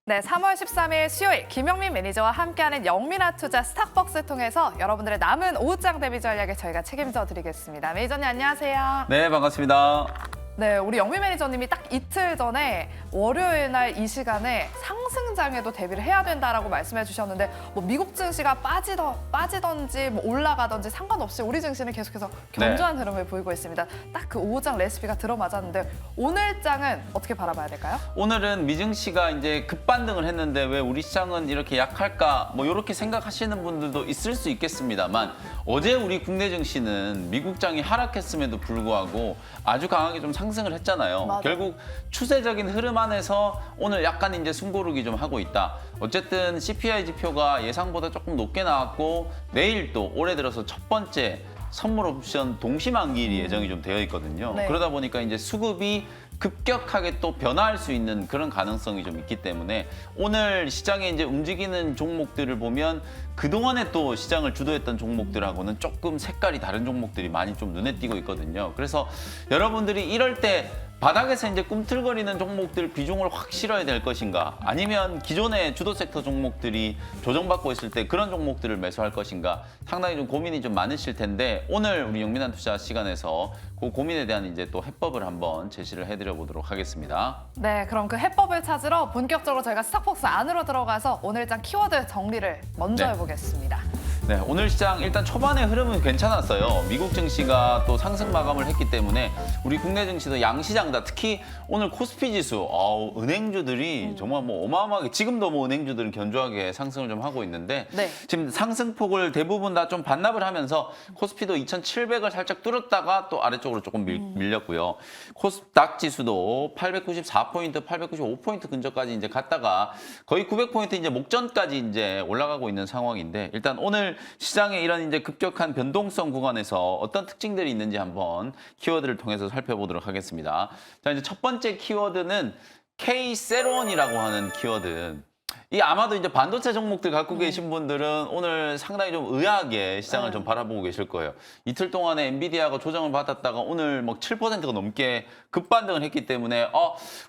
네, 3월 13일 수요일 김영민 매니저와 함께하는 영민아 투자 스탁벅스 통해서 여러분들의 남은 오후장 대비 전략을 저희가 책임져 드리겠습니다. 매니저님 안녕하세요. 네, 반갑습니다. 네, 우리 영민 매니저님이 딱 이틀 전에 월요일 날 이 시간에 상승장에도 대비를 해야 된다라고 말씀해 주셨는데 뭐 미국 증시가 빠지던지 뭐 올라가던지 상관없이 우리 증시는 계속해서 견조한 흐름을 보이고 있습니다. 딱 그 오후장 레시피가 들어맞았는데 오늘 장은 어떻게 바라봐야 될까요? 오늘은 미증시가 이제 급반등을 했는데 왜 우리 시장은 이렇게 약할까? 뭐 이렇게 생각하시는 분들도 있을 수 있겠습니다만 어제 우리 국내 증시는 미국장이 하락했음에도 불구하고 아주 강하게 좀 상승을 했잖아요. 맞아요. 결국 추세적인 흐름 안에서 오늘 약간 이제 숨고르기 좀 하고 있다. 어쨌든 CPI 지표가 예상보다 조금 높게 나왔고 내일 또 올해 들어서 첫 번째 선물 옵션 동시만기일이 예정이 좀 되어 있거든요. 네. 그러다 보니까 이제 수급이 급격하게 또 변화할 수 있는 그런 가능성이 좀 있기 때문에 오늘 시장에 이제 움직이는 종목들을 보면 그동안에 또 시장을 주도했던 종목들하고는 조금 색깔이 다른 종목들이 많이 좀 눈에 띄고 있거든요. 그래서 여러분들이 이럴 때 바닥에서 이제 꿈틀거리는 종목들 비중을 확 실어야 될 것인가, 아니면 기존의 주도 섹터 종목들이 조정받고 있을 때 그런 종목들을 매수할 것인가, 상당히 좀 고민이 좀 많으실 텐데 오늘 우리 영민한 투자 시간에서 그 고민에 대한 이제 또 해법을 한번 제시를 해드려 보도록 하겠습니다. 네, 그럼 그 해법을 찾으러 본격적으로 저희가 스탁벅스 안으로 들어가서 오늘 장 키워드 정리를 먼저 네. 해보겠습니다. 네, 오늘 시장 일단 초반에 흐름은 괜찮았어요. 미국 증시가 또 상승 마감을 했기 때문에 우리 국내 증시도 양시장다. 특히 오늘 코스피 지수, 은행주들이 정말 뭐 어마어마하게, 지금도 뭐 은행주들은 견조하게 상승을 좀 하고 있는데 네. 지금 상승폭을 대부분 다 좀 반납을 하면서 코스피도 2,700을 살짝 뚫었다가 또 아래쪽으로 조금 밀렸고요. 코스닥 지수도 894포인트, 895포인트 근처까지 이제 갔다가 거의 900포인트 이제 목전까지 이제 올라가고 있는 상황인데, 일단 오늘 시장의 이런 이제 급격한 변동성 구간에서 어떤 특징들이 있는지 한번 키워드를 통해서 살펴보도록 하겠습니다. 자, 이제 첫 번째 키워드는 K세론이라고 하는 키워드. 이 아마도 이제 반도체 종목들 갖고 계신 분들은 오늘 상당히 좀 의아하게 시장을 좀 바라보고 계실 거예요. 이틀 동안에 엔비디아가 조정을 받았다가 오늘 뭐 7%가 넘게 급반등을 했기 때문에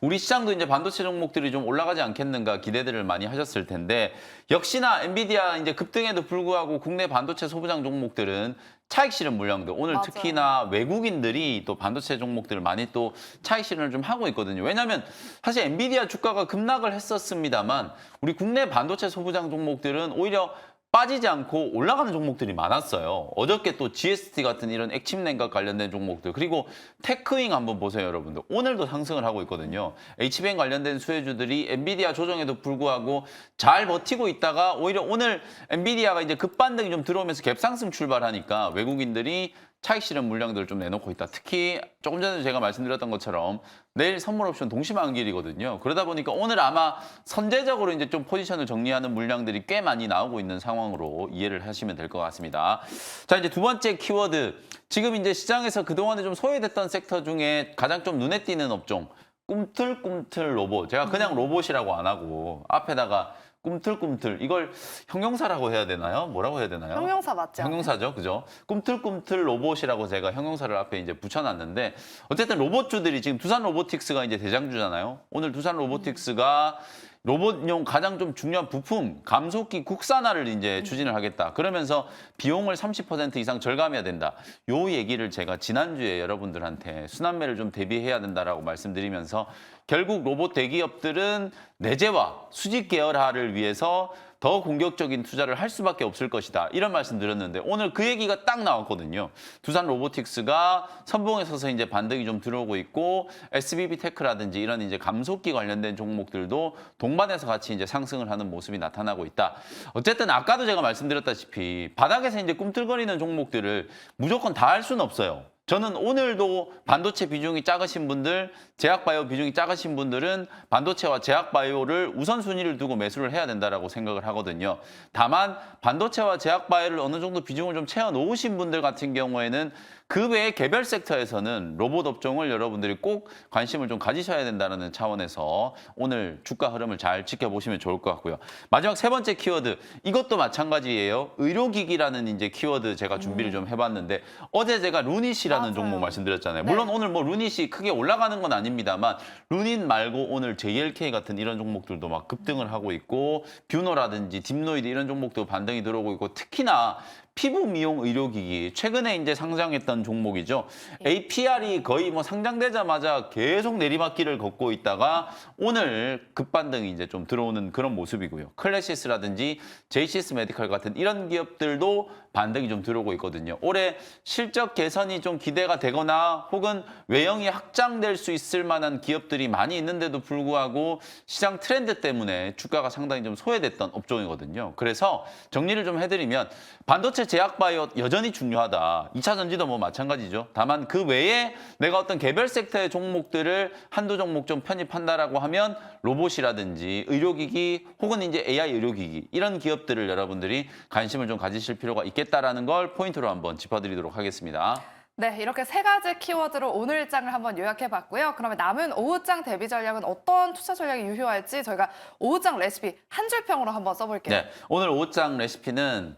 우리 시장도 이제 반도체 종목들이 좀 올라가지 않겠는가 기대들을 많이 하셨을 텐데, 역시나 엔비디아 이제 급등에도 불구하고 국내 반도체 소부장 종목들은 차익 실현 물량들, 오늘 맞아요. 특히나 외국인들이 또 반도체 종목들을 많이 또 차익 실현을 좀 하고 있거든요. 왜냐하면 사실 엔비디아 주가가 급락을 했었습니다만 우리 국내 반도체 소부장 종목들은 오히려 빠지지 않고 올라가는 종목들이 많았어요. 어저께 또 GST 같은 이런 액침 냉각 관련된 종목들, 그리고 테크윙 한번 보세요, 여러분들. 오늘도 상승을 하고 있거든요. HBM 관련된 수혜주들이 엔비디아 조정에도 불구하고 잘 버티고 있다가 오히려 오늘 엔비디아가 이제 급반등이 좀 들어오면서 갭상승 출발하니까 외국인들이 차익 실현 물량들을 좀 내놓고 있다. 특히 조금 전에 제가 말씀드렸던 것처럼 내일 선물 옵션 동시만기일이거든요. 그러다 보니까 오늘 아마 선제적으로 이제 좀 포지션을 정리하는 물량들이 꽤 많이 나오고 있는 상황으로 이해를 하시면 될 것 같습니다. 자, 이제 두 번째 키워드. 지금 이제 시장에서 그동안에 좀 소외됐던 섹터 중에 가장 좀 눈에 띄는 업종. 꿈틀꿈틀 로봇. 제가 그냥 로봇이라고 안 하고 앞에다가 꿈틀꿈틀, 이걸 형용사라고 해야 되나요? 뭐라고 해야 되나요? 형용사 맞죠? 형용사죠, 그죠? 꿈틀꿈틀 로봇이라고 제가 형용사를 앞에 이제 붙여놨는데, 어쨌든 로봇주들이 지금 두산 로보틱스가 이제 대장주잖아요. 오늘 두산 로보틱스가 로봇용 가장 좀 중요한 부품, 감속기 국산화를 이제 추진을 하겠다. 그러면서 비용을 30% 이상 절감해야 된다. 요 얘기를 제가 지난주에 여러분들한테 순환매를 좀 대비해야 된다라고 말씀드리면서, 결국 로봇 대기업들은 내재화, 수직 계열화를 위해서 더 공격적인 투자를 할 수밖에 없을 것이다. 이런 말씀 드렸는데 오늘 그 얘기가 딱 나왔거든요. 두산 로보틱스가 선봉에 서서 이제 반등이 좀 들어오고 있고, SBB 테크라든지 이런 이제 감속기 관련된 종목들도 동반해서 같이 이제 상승을 하는 모습이 나타나고 있다. 어쨌든 아까도 제가 말씀드렸다시피 바닥에서 이제 꿈틀거리는 종목들을 무조건 다 할 수는 없어요. 저는 오늘도 반도체 비중이 작으신 분들, 제약바이오 비중이 작으신 분들은 반도체와 제약바이오를 우선순위를 두고 매수를 해야 된다라고 생각을 하거든요. 다만 반도체와 제약바이오를 어느 정도 비중을 좀 채워 놓으신 분들 같은 경우에는 그 외에 개별 섹터에서는 로봇 업종을 여러분들이 꼭 관심을 좀 가지셔야 된다는 차원에서 오늘 주가 흐름을 잘 지켜보시면 좋을 것 같고요. 마지막 세 번째 키워드, 이것도 마찬가지예요. 의료기기라는 이제 키워드 제가 준비를 좀 해봤는데 어제 제가 루닛이라는 맞아요. 종목 말씀드렸잖아요. 네. 물론 오늘 뭐 루닛이 크게 올라가는 건 아닙니다만 루닛 말고 오늘 JLK 같은 이런 종목들도 막 급등을 하고 있고 뷰노라든지 딥노이드 이런 종목도 반등이 들어오고 있고 특히나 피부 미용 의료기기 최근에 이제 상장했던 종목이죠. APR이 거의 뭐 상장되자마자 계속 내리막길을 걷고 있다가 오늘 급반등이 이제 좀 들어오는 그런 모습이고요. 클래시스라든지 JCS 메디컬 같은 이런 기업들도 반등이 좀 들어오고 있거든요. 올해 실적 개선이 좀 기대가 되거나 혹은 외형이 확장될 수 있을 만한 기업들이 많이 있는데도 불구하고 시장 트렌드 때문에 주가가 상당히 좀 소외됐던 업종이거든요. 그래서 정리를 좀 해드리면 반도체 제약바이오 여전히 중요하다. 2차 전지도 뭐 마찬가지죠. 다만 그 외에 내가 어떤 개별 섹터의 종목들을 한두 종목 좀 편입한다라고 하면 로봇이라든지 의료기기 혹은 이제 AI 의료기기 이런 기업들을 여러분들이 관심을 좀 가지실 필요가 있겠다라는 걸 포인트로 한번 짚어드리도록 하겠습니다. 네, 이렇게 세 가지 키워드로 오늘장을 한번 요약해봤고요. 그러면 남은 오후장 대비 전략은 어떤 투자 전략이 유효할지 저희가 오후장 레시피 한 줄평으로 한번 써볼게요. 네, 오늘 오후장 레시피는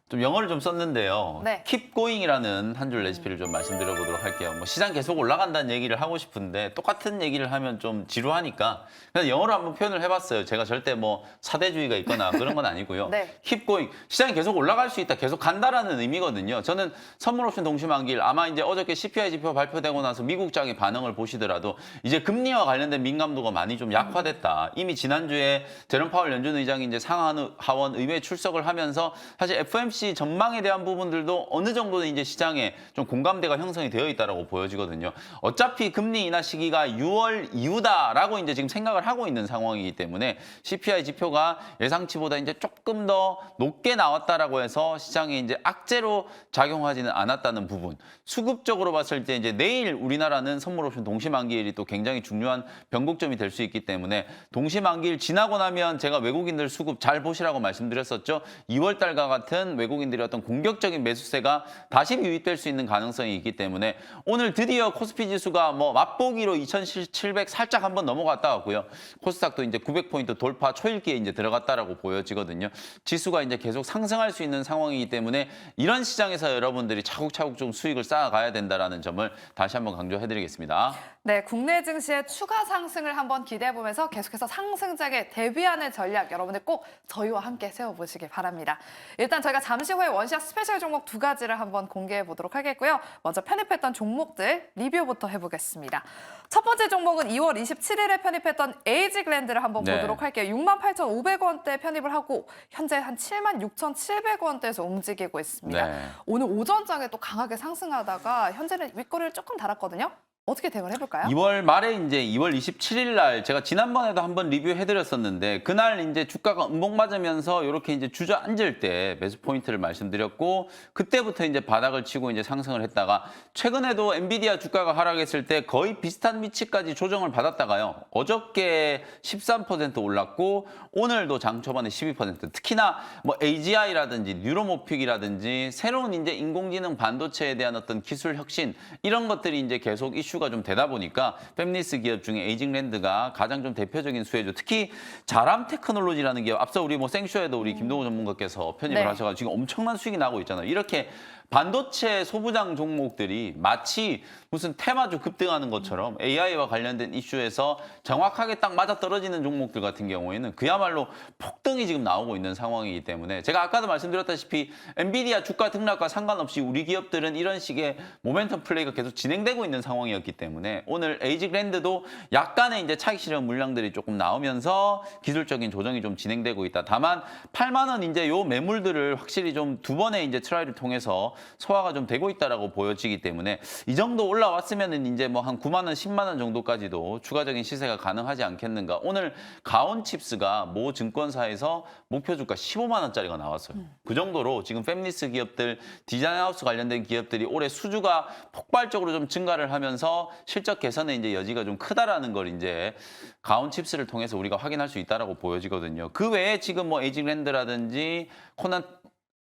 좀 영어를 좀 썼는데요. 네. Keep Going이라는 한 줄 레시피를 좀 말씀드려보도록 할게요. 뭐 시장 계속 올라간다는 얘기를 하고 싶은데 똑같은 얘기를 하면 좀 지루하니까 그냥 영어로 한번 표현을 해봤어요. 제가 절대 뭐 사대주의가 있거나 그런 건 아니고요. 네. Keep Going. 시장이 계속 올라갈 수 있다. 계속 간다라는 의미거든요. 저는 선물옵션 동시만기일 아마 이제 어저께 CPI 지표 발표되고 나서 미국장의 반응을 보시더라도 이제 금리와 관련된 민감도가 많이 좀 약화됐다. 이미 지난주에 제롬 파월 연준 의장이 이제 상하원 의회에 출석을 하면서 사실 FOMC 전망에 대한 부분들도 어느 정도는 이제 시장에 좀 공감대가 형성이 되어 있다라고 보여지거든요. 어차피 금리 인하 시기가 6월 이후다라고 이제 지금 생각을 하고 있는 상황이기 때문에 CPI 지표가 예상치보다 이제 조금 더 높게 나왔다라고 해서 시장에 이제 악재로 작용하지는 않았다는 부분. 수급적으로 봤을 때 이제 내일 우리나라는 선물옵션 동시만기일이 또 굉장히 중요한 변곡점이 될 수 있기 때문에 동시만기일 지나고 나면 제가 외국인들 수급 잘 보시라고 말씀드렸었죠. 2월 달과 같은 외국인들의 어떤 공격적인 매수세가 다시 유입될 수 있는 가능성이 있기 때문에 오늘 드디어 코스피 지수가 뭐 맛보기로 2,700 살짝 한번 넘어갔다 왔고요. 코스닥도 이제 900포인트 돌파 초읽기에 이제 들어갔다라고 보여지거든요. 지수가 이제 계속 상승할 수 있는 상황이기 때문에 이런 시장에서 여러분들이 차곡차곡 좀 수익을 쌓아가야 된다라는 점을 다시 한번 강조해드리겠습니다. 네, 국내 증시의 추가 상승을 한번 기대해보면서 계속해서 상승장에 대비하는 전략 여러분들 꼭 저희와 함께 세워보시기 바랍니다. 일단 저희가 잠시 후에 원시아 스페셜 종목 두 가지를 한번 공개해 보도록 하겠고요. 먼저 편입했던 종목들 리뷰부터 해보겠습니다. 첫 번째 종목은 2월 27일에 편입했던 에이지글랜드를 한번 네. 보도록 할게요. 68,500원대 편입을 하고 현재 한 76,700원대에서 움직이고 있습니다. 네. 오늘 오전장에 또 강하게 상승하다가 현재는 윗꼬리를 조금 달았거든요. 어떻게 대응을 해볼까요? 2월 말에 이제 2월 27일 날 제가 지난번에도 한번 리뷰해드렸었는데 그날 이제 주가가 음봉 맞으면서 이렇게 이제 주저앉을 때 매수 포인트를 말씀드렸고 그때부터 이제 바닥을 치고 이제 상승을 했다가 최근에도 엔비디아 주가가 하락했을 때 거의 비슷한 위치까지 조정을 받았다가요. 어저께 13% 올랐고 오늘도 장 초반에 12%. 특히나 뭐 AGI라든지 뉴로모픽이라든지 새로운 이제 인공지능 반도체에 대한 어떤 기술 혁신 이런 것들이 이제 계속 이슈가 좀 되다 보니까 팹리스 기업 중에 에이징랜드가 가장 좀 대표적인 수혜죠. 특히 자람 테크놀로지라는 기업 앞서 우리 뭐 생쇼에도 우리 김동호 전문가께서 편입을 네. 하셔가지고 지금 엄청난 수익이 나고 있잖아요. 이렇게 반도체 소부장 종목들이 마치 무슨 테마주 급등하는 것처럼 AI와 관련된 이슈에서 정확하게 딱 맞아떨어지는 종목들 같은 경우에는 그야말로 폭등이 지금 나오고 있는 상황이기 때문에 제가 아까도 말씀드렸다시피 엔비디아 주가 등락과 상관없이 우리 기업들은 이런 식의 모멘텀 플레이가 계속 진행되고 있는 상황이었기 때문에 오늘 에이지글랜드도 약간의 이제 차익 실현 물량들이 조금 나오면서 기술적인 조정이 좀 진행되고 있다. 다만 8만 원 이제 요 매물들을 확실히 좀 두 번의 이제 트라이를 통해서 소화가 좀 되고 있다라고 보여지기 때문에 이 정도 올라왔으면은 이제 뭐 한 9만 원, 10만 원 정도까지도 추가적인 시세가 가능하지 않겠는가. 오늘 가온칩스가 모 증권사에서 목표 주가 15만 원짜리가 나왔어요. 그 정도로 지금 팹리스 기업들, 디자인하우스 관련된 기업들이 올해 수주가 폭발적으로 좀 증가를 하면서 실적 개선의 이제 여지가 좀 크다라는 걸 이제 가온칩스를 통해서 우리가 확인할 수 있다라고 보여지거든요. 그 외에 지금 뭐 에이징랜드라든지 코난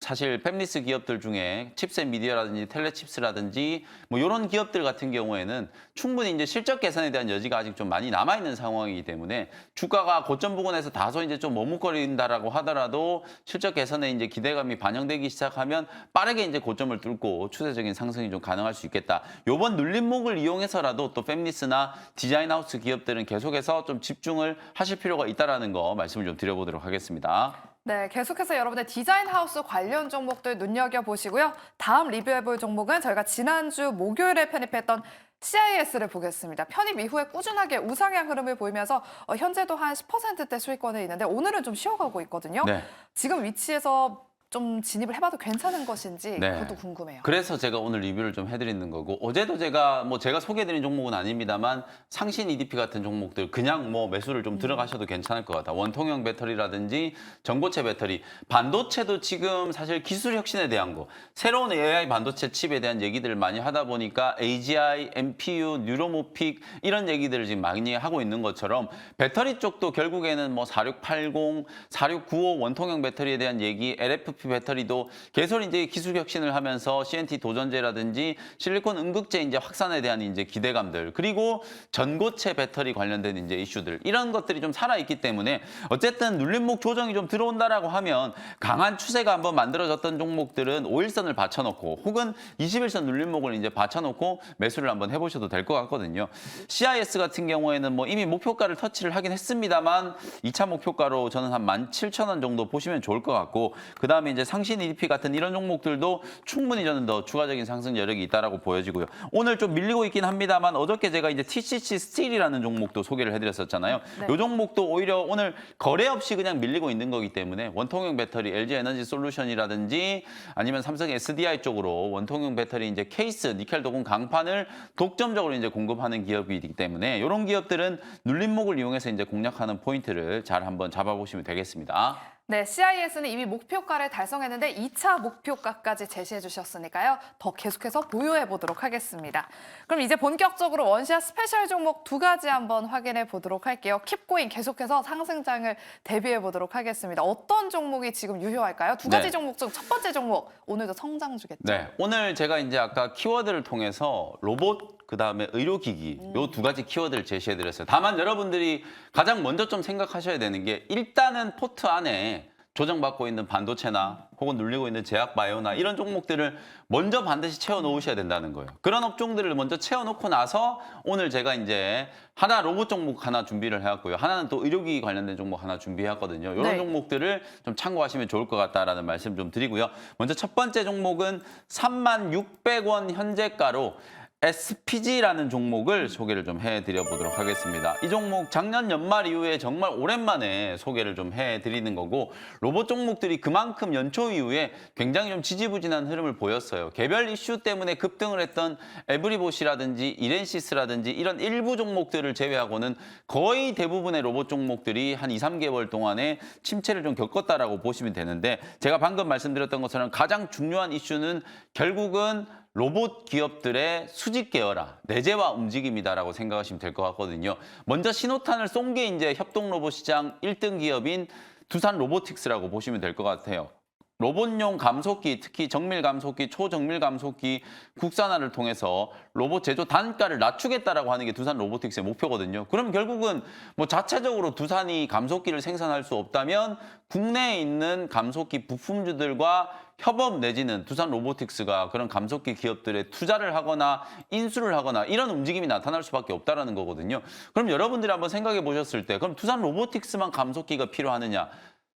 사실 팹리스 기업들 중에 칩셋 미디어라든지 텔레칩스라든지 뭐 이런 기업들 같은 경우에는 충분히 이제 실적 개선에 대한 여지가 아직 좀 많이 남아 있는 상황이기 때문에 주가가 고점 부근에서 다소 이제 좀 머뭇거린다라고 하더라도 실적 개선에 이제 기대감이 반영되기 시작하면 빠르게 이제 고점을 뚫고 추세적인 상승이 좀 가능할 수 있겠다. 요번 눌림목을 이용해서라도 또 팹리스나 디자인 하우스 기업들은 계속해서 좀 집중을 하실 필요가 있다라는 거 말씀을 좀 드려보도록 하겠습니다. 네, 계속해서 여러분의 디자인 하우스 관련 종목들 눈여겨보시고요. 다음 리뷰해볼 종목은 저희가 지난주 목요일에 편입했던 CIS를 보겠습니다. 편입 이후에 꾸준하게 우상향 흐름을 보이면서 현재도 한 10%대 수익권에 있는데 오늘은 좀 쉬어가고 있거든요. 네. 지금 위치에서 좀 진입을 해봐도 괜찮은 것인지 네. 그것도 궁금해요. 그래서 제가 오늘 리뷰를 좀 해드리는 거고 어제도 제가 소개해드린 종목은 아닙니다만 상신 EDP 같은 종목들 그냥 뭐 매수를 좀 들어가셔도 괜찮을 것 같다. 원통형 배터리라든지 전고체 배터리, 반도체도 지금 사실 기술 혁신에 대한 거 새로운 AI 반도체 칩에 대한 얘기들을 많이 하다 보니까 AGI, MPU, 뉴로모픽 이런 얘기들을 지금 많이 하고 있는 것처럼 배터리 쪽도 결국에는 뭐 4680, 4695 원통형 배터리에 대한 얘기, LFP 배터리도 계속 이제 기술 혁신을 하면서 CNT 도전제라든지 실리콘 음극재 이제 확산에 대한 이제 기대감들 그리고 전고체 배터리 관련된 이제 이슈들 이런 것들이 좀 살아 있기 때문에 어쨌든 눌림목 조정이 좀 들어온다라고 하면 강한 추세가 한번 만들어졌던 종목들은 5일선을 받쳐놓고 혹은 21선 눌림목을 이제 받쳐놓고 매수를 한번 해보셔도 될 것 같거든요. CIS 같은 경우에는 뭐 이미 목표가를 터치를 하긴 했습니다만 2차 목표가로 저는 한 17,000원 정도 보시면 좋을 것 같고 그 다음에 이제 상신 EDP 같은 이런 종목들도 충분히 저는 더 추가적인 상승 여력이 있다라고 보여지고요. 오늘 좀 밀리고 있긴 합니다만 어저께 제가 이제 TCC 스틸이라는 종목도 소개를 해드렸었잖아요. 네. 이 종목도 오히려 오늘 거래 없이 그냥 밀리고 있는 거기 때문에 원통형 배터리 LG 에너지 솔루션이라든지 아니면 삼성 SDI 쪽으로 원통형 배터리 이제 케이스, 니켈 도금 강판을 독점적으로 이제 공급하는 기업이기 때문에 이런 기업들은 눌림목을 이용해서 이제 공략하는 포인트를 잘 한번 잡아보시면 되겠습니다. 네, CIS는 이미 목표가를 달성했는데 2차 목표가까지 제시해 주셨으니까요. 더 계속해서 보유해 보도록 하겠습니다. 그럼 이제 본격적으로 원시아 스페셜 종목 두 가지 한번 확인해 보도록 할게요. 킵고잉 계속해서 상승장을 대비해 보도록 하겠습니다. 어떤 종목이 지금 유효할까요? 두 가지 네. 종목 중 첫 번째 종목 오늘도 성장주겠죠? 네, 오늘 제가 이제 아까 키워드를 통해서 로봇 그다음에 의료기기 요 두 가지 키워드를 제시해드렸어요. 다만 여러분들이 가장 먼저 좀 생각하셔야 되는 게 일단은 포트 안에 조정받고 있는 반도체나 혹은 눌리고 있는 제약바이오나 이런 종목들을 먼저 반드시 채워놓으셔야 된다는 거예요. 그런 업종들을 먼저 채워놓고 나서 오늘 제가 이제 하나 로봇 종목 하나 준비를 해왔고요. 하나는 또 의료기기 관련된 종목 하나 준비해왔거든요. 이런 네. 종목들을 좀 참고하시면 좋을 것 같다라는 말씀 좀 드리고요. 먼저 첫 번째 종목은 36,600원 현재가로 SPG라는 종목을 소개를 좀 해드려 보도록 하겠습니다. 이 종목 작년 연말 이후에 정말 오랜만에 소개를 좀 해드리는 거고 로봇 종목들이 그만큼 연초 이후에 굉장히 좀 지지부진한 흐름을 보였어요. 개별 이슈 때문에 급등을 했던 에브리봇이라든지 이렌시스라든지 이런 일부 종목들을 제외하고는 거의 대부분의 로봇 종목들이 한 2, 3개월 동안에 침체를 좀 겪었다라고 보시면 되는데 제가 방금 말씀드렸던 것처럼 가장 중요한 이슈는 결국은 로봇 기업들의 수직 계열화, 내재화 움직임이다라고 생각하시면 될 것 같거든요. 먼저 신호탄을 쏜 게 이제 협동 로봇 시장 1등 기업인 두산 로보틱스라고 보시면 될 것 같아요. 로봇용 감속기, 특히 정밀 감속기, 초정밀 감속기 국산화를 통해서 로봇 제조 단가를 낮추겠다라고 하는 게 두산 로보틱스의 목표거든요. 그럼 결국은 뭐 자체적으로 두산이 감속기를 생산할 수 없다면 국내에 있는 감속기 부품주들과 협업 내지는 두산 로보틱스가 그런 감속기 기업들에 투자를 하거나 인수를 하거나 이런 움직임이 나타날 수밖에 없다는 거거든요. 그럼 여러분들이 한번 생각해 보셨을 때 그럼 두산 로보틱스만 감속기가 필요하느냐?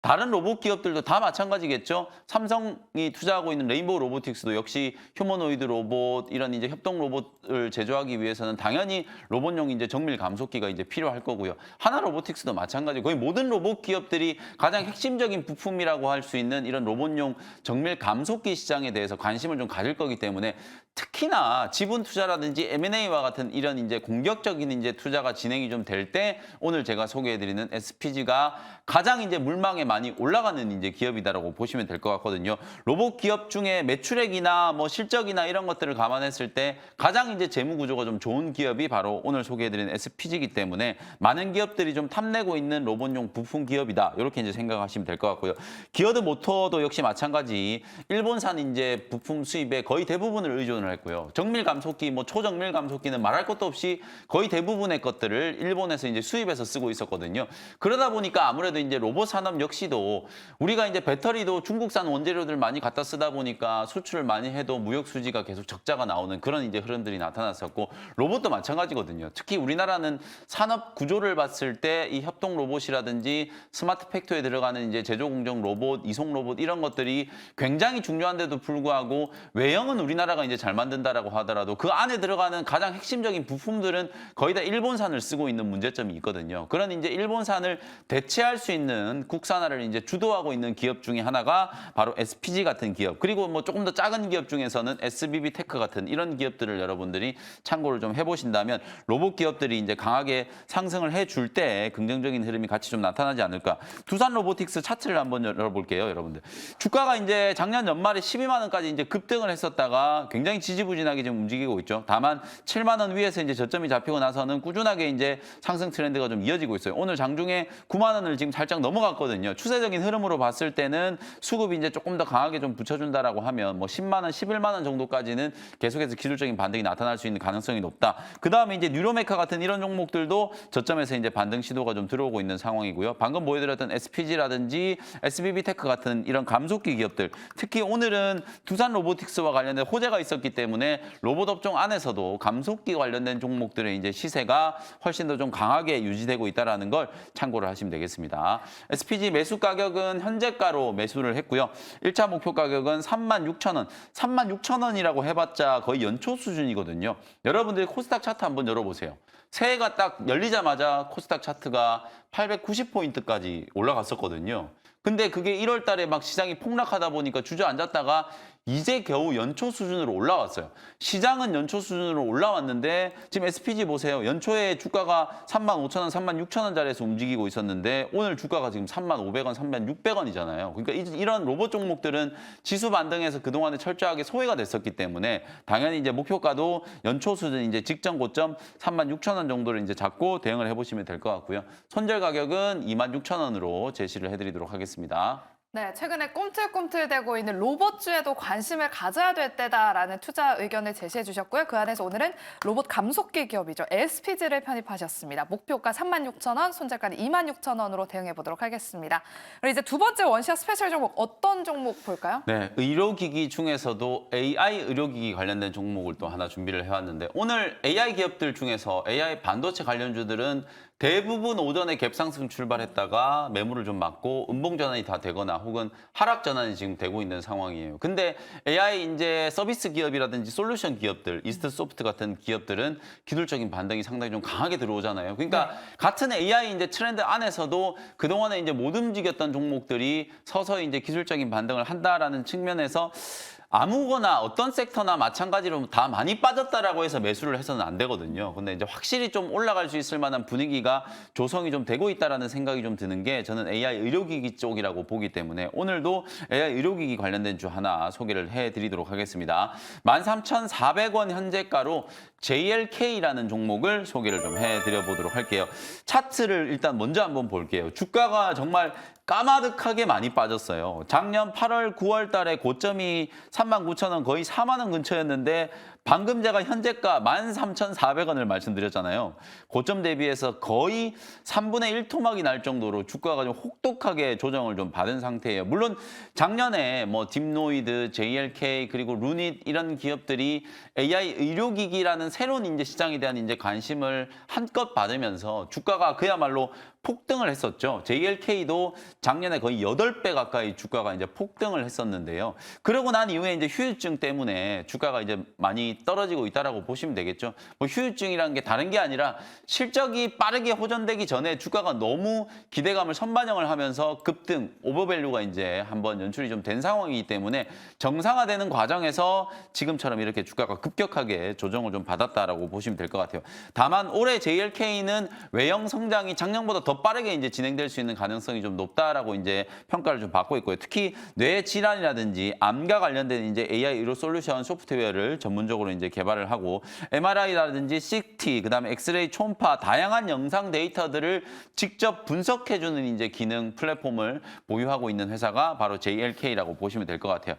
다른 로봇 기업들도 다 마찬가지겠죠. 삼성이 투자하고 있는 레인보우 로보틱스도 역시 휴머노이드 로봇 이런 이제 협동 로봇을 제조하기 위해서는 당연히 로봇용 이제 정밀 감속기가 이제 필요할 거고요. 하나 로보틱스도 마찬가지. 거의 모든 로봇 기업들이 가장 핵심적인 부품이라고 할 수 있는 이런 로봇용 정밀 감속기 시장에 대해서 관심을 좀 가질 거기 때문에 특히나 지분 투자라든지 M&A와 같은 이런 이제 공격적인 이제 투자가 진행이 좀 될 때 오늘 제가 소개해드리는 SPG가 가장 이제 물망에 많이 올라가는 이제 기업이다라고 보시면 될 것 같거든요. 로봇 기업 중에 매출액이나 뭐 실적이나 이런 것들을 감안했을 때 가장 이제 재무 구조가 좀 좋은 기업이 바로 오늘 소개해드리는 SPG이기 때문에 많은 기업들이 좀 탐내고 있는 로봇용 부품 기업이다. 이렇게 이제 생각하시면 될 것 같고요. 기어드 모터도 역시 마찬가지 일본산 이제 부품 수입의 거의 대부분을 의존을 했고요. 정밀 감속기, 뭐 초정밀 감속기는 말할 것도 없이 거의 대부분의 것들을 일본에서 이제 수입해서 쓰고 있었거든요. 그러다 보니까 아무래도 이제 로봇 산업 역시도 우리가 이제 배터리도 중국산 원재료들 많이 갖다 쓰다 보니까 수출을 많이 해도 무역 수지가 계속 적자가 나오는 그런 이제 흐름들이 나타났었고 로봇도 마찬가지거든요. 특히 우리나라는 산업 구조를 봤을 때 이 협동 로봇이라든지 스마트 팩토리에 들어가는 이제 제조 공정 로봇, 이송 로봇 이런 것들이 굉장히 중요한데도 불구하고 외형은 우리나라가 이제 잘 만든다라고 하더라도 그 안에 들어가는 가장 핵심적인 부품들은 거의 다 일본산을 쓰고 있는 문제점이 있거든요. 그런 이제 일본산을 대체할 수 있는 국산화를 이제 주도하고 있는 기업 중에 하나가 바로 SPG 같은 기업. 그리고 뭐 조금 더 작은 기업 중에서는 SBB 테크 같은 이런 기업들을 여러분들이 참고를 좀 해보신다면 로봇 기업들이 이제 강하게 상승을 해줄 때 긍정적인 흐름이 같이 좀 나타나지 않을까. 두산 로보틱스 차트를 한번 열어볼게요, 여러분들. 주가가 이제 작년 연말에 12만 원까지 이제 급등을 했었다가 굉장히 지지부진하게 지금 움직이고 있죠. 다만 7만 원 위에서 이제 저점이 잡히고 나서는 꾸준하게 이제 상승 트렌드가 좀 이어지고 있어요. 오늘 장중에 9만 원을 지금 살짝 넘어갔거든요. 추세적인 흐름으로 봤을 때는 수급이 이제 조금 더 강하게 좀 붙여준다라고 하면 뭐 10만 원, 11만 원 정도까지는 계속해서 기술적인 반등이 나타날 수 있는 가능성이 높다. 그 다음에 이제 뉴로메카 같은 이런 종목들도 저점에서 이제 반등 시도가 좀 들어오고 있는 상황이고요. 방금 보여드렸던 SPG라든지 SBB 테크 같은 이런 감속기 기업들, 특히 오늘은 두산 로보틱스와 관련된 호재가 있었기 때문에 로봇 업종 안에서도 감속기 관련된 종목들의 이제 시세가 훨씬 더 좀 강하게 유지되고 있다는 걸 참고를 하시면 되겠습니다. SPG 매수 가격은 현재가로 매수를 했고요. 1차 목표 가격은 36,000원. 36,000원이라고 해봤자 거의 연초 수준이거든요. 여러분들이 코스닥 차트 한번 열어보세요. 새해가 딱 열리자마자 코스닥 차트가 890포인트까지 올라갔었거든요. 근데 그게 1월 달에 막 시장이 폭락하다 보니까 주저앉았다가 이제 겨우 연초 수준으로 올라왔어요. 시장은 연초 수준으로 올라왔는데 지금 SPG 보세요. 연초에 주가가 35,000원, 36,000원짜리에서 움직이고 있었는데 오늘 주가가 지금 35,500원, 36,000원이잖아요. 그러니까 이런 로봇 종목들은 지수 반등에서 그동안에 철저하게 소외가 됐었기 때문에 당연히 이제 목표가도 연초 수준 이제 직전 고점 36,000원 정도를 이제 잡고 대응을 해보시면 될 것 같고요. 손절 가격은 26,000원으로 제시를 해드리도록 하겠습니다. 네, 최근에 꿈틀꿈틀대고 있는 로봇주에도 관심을 가져야 될 때다라는 투자 의견을 제시해 주셨고요. 그 안에서 오늘은 로봇 감속기 기업이죠. SPG를 편입하셨습니다. 목표가 36,000원, 손절가는 26,000원으로 대응해 보도록 하겠습니다. 그리고 이제 두 번째 원시아 스페셜 종목 어떤 종목 볼까요? 네, 의료기기 중에서도 AI 의료기기 관련된 종목을 또 하나 준비를 해왔는데 오늘 AI 기업들 중에서 AI 반도체 관련주들은 대부분 오전에 갭상승 출발했다가 매물을 좀 맞고 음봉 전환이 다 되거나 혹은 하락 전환이 지금 되고 있는 상황이에요. 근데 AI 이제 서비스 기업이라든지 솔루션 기업들, 이스트 소프트 같은 기업들은 기술적인 반등이 상당히 좀 강하게 들어오잖아요. 그러니까 같은 AI 이제 트렌드 안에서도 그동안에 이제 못 움직였던 종목들이 서서히 이제 기술적인 반등을 한다라는 측면에서 아무거나 어떤 섹터나 마찬가지로 다 많이 빠졌다라고 해서 매수를 해서는 안 되거든요. 근데 이제 확실히 좀 올라갈 수 있을 만한 분위기가 조성이 좀 되고 있다라는 생각이 좀 드는 게 저는 AI 의료기기 쪽이라고 보기 때문에 오늘도 AI 의료기기 관련된 주 하나 소개를 해드리도록 하겠습니다. 13,400원 현재가로 JLK라는 종목을 소개를 좀 해드려 보도록 할게요. 차트를 일단 먼저 한번 볼게요. 주가가 정말 까마득하게 많이 빠졌어요. 작년 8월, 9월 달에 고점이 39,000원, 거의 4만 원 근처였는데 방금 제가 현재가 13,400원을 말씀드렸잖아요. 고점 대비해서 거의 3분의 1 토막이 날 정도로 주가가 좀 혹독하게 조정을 좀 받은 상태예요. 물론 작년에 뭐 딥노이드, JLK 그리고 루닛 이런 기업들이 AI 의료기기라는 새로운 이제 시장에 대한 이제 관심을 한껏 받으면서 주가가 그야말로 폭등을 했었죠. JLK도 작년에 거의 8배 가까이 주가가 이제 폭등을 했었는데요. 그러고 난 이후에 이제 휴유증 때문에 주가가 이제 많이 많이 떨어지고 있다라고 보시면 되겠죠. 뭐 휴유증이라는 게 다른 게 아니라 실적이 빠르게 호전되기 전에 주가가 너무 기대감을 선반영을 하면서 급등, 오버밸류가 이제 한번 연출이 좀 된 상황이기 때문에 정상화되는 과정에서 지금처럼 이렇게 주가가 급격하게 조정을 좀 받았다라고 보시면 될 것 같아요. 다만 올해 JLK는 외형 성장이 작년보다 더 빠르게 이제 진행될 수 있는 가능성이 좀 높다라고 이제 평가를 좀 받고 있고요. 특히 뇌 질환이라든지 암과 관련된 이제 AI 의료 솔루션 소프트웨어를 전문적으로 이제 개발을 하고 MRI라든지 CT, 그다음에 엑스레이 초음파 다양한 영상 데이터들을 직접 분석해주는 이제 기능 플랫폼을 보유하고 있는 회사가 바로 JLK라고 보시면 될 것 같아요.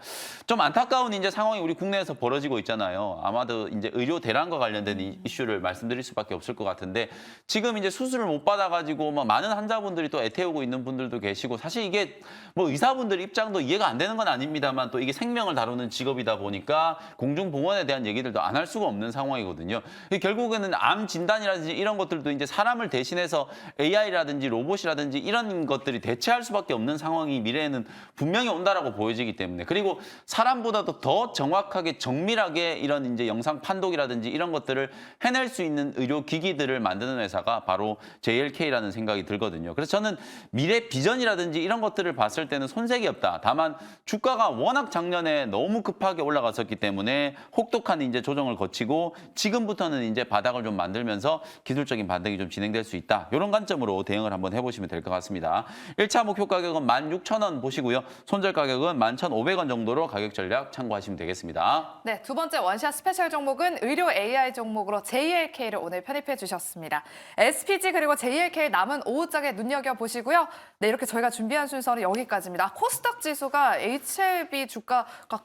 좀 안타까운 이제 상황이 우리 국내에서 벌어지고 있잖아요. 아마도 이제 의료 대란과 관련된 이슈를 말씀드릴 수밖에 없을 것 같은데 지금 이제 수술을 못 받아가지고 뭐 많은 환자분들이 또 애태우고 있는 분들도 계시고 사실 이게 뭐 의사분들 입장도 이해가 안 되는 건 아닙니다만 또 이게 생명을 다루는 직업이다 보니까 공중보건에 대한 얘기들도 안 할 수가 없는 상황이거든요. 결국에는 암 진단이라든지 이런 것들도 이제 사람을 대신해서 AI라든지 로봇이라든지 이런 것들이 대체할 수밖에 없는 상황이 미래에는 분명히 온다라고 보여지기 때문에 그리고 사람보다도 더 정확하게 정밀하게 이런 이제 영상 판독이라든지 이런 것들을 해낼 수 있는 의료 기기들을 만드는 회사가 바로 JLK라는 생각이 들거든요. 그래서 저는 미래 비전이라든지 이런 것들을 봤을 때는 손색이 없다. 다만 주가가 워낙 작년에 너무 급하게 올라갔었기 때문에 혹독한 이제 조정을 거치고 지금부터는 이제 바닥을 좀 만들면서 기술적인 반등이 좀 진행될 수 있다. 이런 관점으로 대응을 한번 해보시면 될 것 같습니다. 1차 목표 가격은 16,000원 보시고요. 손절 가격은 11,500원 정도로 가격 전략 참고하시면 되겠습니다. 네, 두 번째 원샷 스페셜 종목은 의료 AI 종목으로 JLK를 오늘 편입해 주셨습니다. SPG 그리고 JLK 남은 오후장에 눈여겨보시고요. 네, 이렇게 저희가 준비한 순서는 여기까지입니다. 코스닥 지수가 HLB 주가가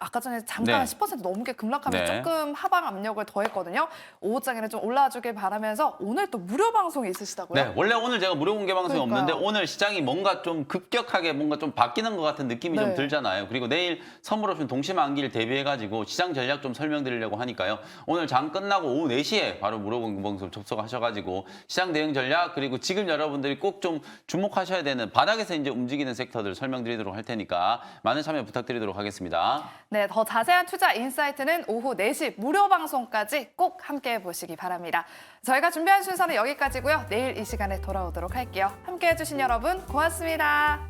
아까 전에 잠깐 네. 10% 넘게 급락하면서 네. 조금 하방 압력을 더했거든요. 오후장에는 좀 올라와주길 바라면서 오늘 또 무료 방송이 있으시다고요? 네, 원래 오늘 제가 무료 공개 방송이 그러니까요. 없는데 오늘 시장이 뭔가 좀 급격하게 뭔가 좀 바뀌는 것 같은 느낌이 네. 좀 들잖아요. 그리고 내일 선물옵션 동시만기를 대비해가지고 시장 전략 좀 설명드리려고 하니까요. 오늘 장 끝나고 오후 4시에 바로 무료 공개 방송 접속하셔가지고 시장 대응 전략 그리고 지금 여러분들이 꼭 좀 주목하셔야 되는 바닥에서 이제 움직이는 섹터들 설명드리도록 할 테니까 많은 참여 부탁드리도록 하겠습니다. 네, 더 자세한 투자 인사이트는 오후 4시 무료 방송까지 꼭 함께해 보시기 바랍니다. 저희가 준비한 순서는 여기까지고요. 내일 이 시간에 돌아오도록 할게요. 함께해 주신 여러분 고맙습니다.